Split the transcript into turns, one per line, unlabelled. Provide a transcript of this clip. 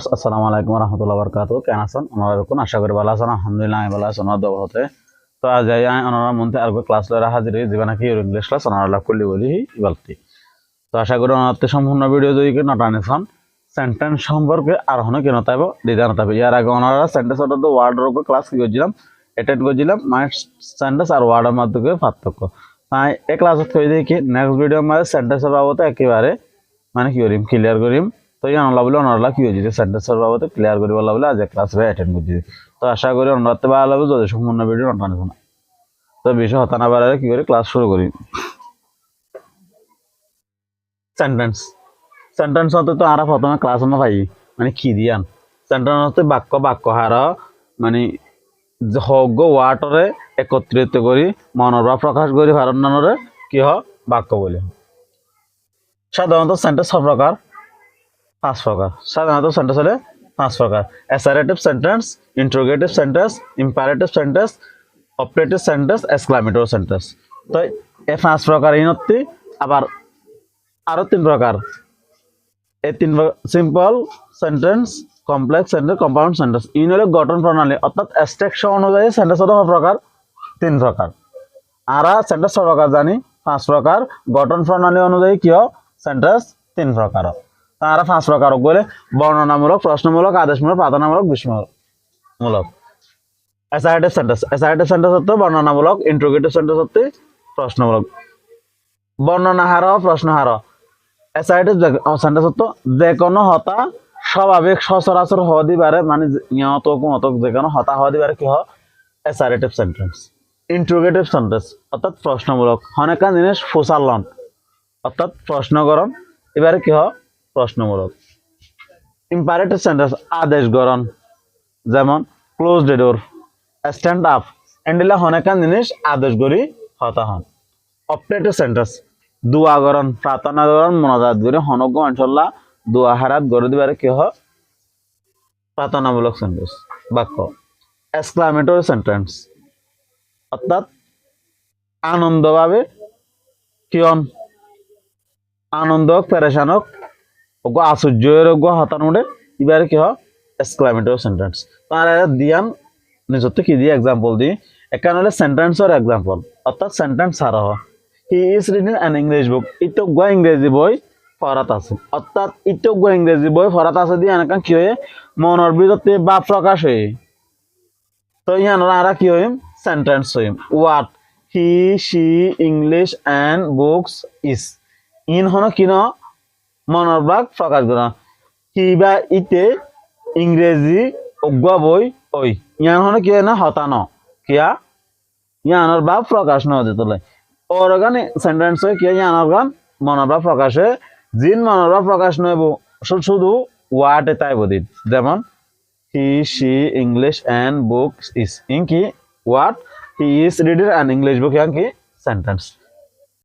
আসসালামু আলাইকুম রহমতুল্লাহ বরকাত কেন আছেন ওনারা কোন আশা করি ভালো আছেন আলহামদুলিল্লাহ আমি ভালো আছি ওনার দোয়া হতে তো আজ ওনারা মধ্যে আর ক্লাস লয় হাজির জীবন কি ইংলিশ ক্লাস ওনারা করলি বলি বলতি তো আশা করি ওনার সম্পূর্ণ ভিডিও যদি নটানেছন সেন্টেন্স সম্পর্কে আর হনে কেন তাইব দিদা নতাবে ইয়ার আগে ওনারা সেন্টেন্স অর্থাৎ ওয়ার্ড রোগ ক্লাস কি করছিলাম অ্যাটেন্ড করছিলাম মানে সেন্টেন্স আর ওয়ার্ডের মধ্যে পার্থক্য তাই এই ক্লাসত কই দিই কি নেক্সট ভিডিও মানে সেন্টেন্সের বাবদে একেবারে মানে কি করিম ক্লিয়ার করিম তো অনলা বলে অনলা কি হয়েছে সেন্টেন্সের বাবদে ক্লিয়ার করি বলা বলে আজ ক্লাসে অ্যাটেন্ড করছি তো আশা করি অনলাতে ভালো হবে যদি সম্পূর্ণ ভিডিও নটানে শোনা তো বিষয় হতানা বাড়ারে কি করে ক্লাস শুরু করি সেন্টেন্স সেন্টেন্স হতে তো আরা প্রথমে ক্লাস না পাই মানে কি দিয়ান সেন্টেন্স হতে বাক্য বাক্য হার মানে হগ ওয়ার্ডরে একত্রিত করি মনোভাব প্রকাশ করি ভারণরে কি হ বাক্য বলে সাধারণত সেন্টেন্স সব প্রকার পাঁচ প্রকার সাধারণত সেন্টেন্স হলে পাঁচ প্রকার assertive sentence interrogative sentence imperative sentence operative sentence exclamatory sentence তো এই পাঁচ প্রকার ইনত্তি আবার আরো তিন প্রকার এই তিন simple sentence complex sentence compound sentence in হলে গঠন প্রণালী অর্থাৎ স্ট্রাকচার অনুযায়ী সেন্টেন্স হলো প্রকার তিন প্রকার আর সেন্টেন্স প্রকার জানি পাঁচ প্রকার গঠন প্রণালী অনুযায়ী কি সেন্টেন্স তিন প্রকার তারা পাঁচ প্রকার বলে বর্ণনামূলক প্রশ্নমূলক আদেশমূলক প্রার্থনামূলক বিস্ময়মূলক অ্যাসারেটিভ সেন্টেন্স হচ্ছে বর্ণনামূলক ইন্টারোগেটিভ সেন্টেন্স হচ্ছে প্রশ্নমূলক বর্ণনা হার প্রশ্ন হার অ্যাসারেটিভ সেন্টেন্স হচ্ছে যে কোনো হতা স্বাভাবিক সচরাচর হওয়া দিবারে মানে যে কোনো হতা হওয়া দিবারে কি হয় অ্যাসারেটিভ সেন্টেন্স ইন্টারোগেটিভ সেন্টেন্স অর্থাৎ প্রশ্নমূলক অনেক জিনিস ফুসালন অর্থাৎ প্রশ্নকরণ এবারে কি হয় প্রশ্নমূলক ইম্পারেটিভ সেন্টেন্স আদেশ গরণ যেমন close the door stand up এন্ডিলা অনেক জিনিস আদেশ করি হতা হন অপারেটিভ সেন্টেন্স দুয়া গরণ প্রার্থনা গরণ মনাজাত করি হনজ্ঞ অঞ্চল্লা দুয়া হারাত গড়ে দিবারে কি হয় প্রার্থনামূলক সেন্টেন্স বাক্য এক্সক্লামেটরি সেন্টেন্স অর্থাৎ আনন্দভাবে কিয়ন আনন্দ পেরেশানক ওগো আশ্চর্যের ওগো হতানুডে এবারে কি হয় এক্সক্লামেটরি সেন্টেন্স তার দিয়ান নিজতে কি দিয়ে এক্সাম্পল দিই এখানে হলে সেন্টেন্সের এক্সাম্পল অর্থাৎ সেন্টেন্স সারা হয় হি ইজ রিডিং অ্যান ইংলিশ বুক ইটো গো ইংরেজি বই পড়াত আছে অর্থাৎ ইটো গো ইংরেজি বই পড়াত আছে দিয়ে এনেকা কি হয়ে মনের ভিতরে ভাব প্রকাশ হয়ে তো ইয়ানরা আর কি হইম সেন্টেন্স হইম what he she English and books is in হন কিন মনের ভাব প্রকাশ করা কিবা ইতে ইংরেজি অজ্ঞ বই ওই ইয়ান হন কি না হতানো কিয়া ইয়ানোর ভাব প্রকাশ ন হতে তোলে ওর গানে সেন্টেন্স হয় কিয়া ইয়ানোর গান মনের ভাব প্রকাশে জিন মনের ভাব প্রকাশ নইব শুধু ওয়ার্ডে তাই বদিন যেমন he she English and books is in কি what he is reading an English book ইয়ান কি সেন্টেন্স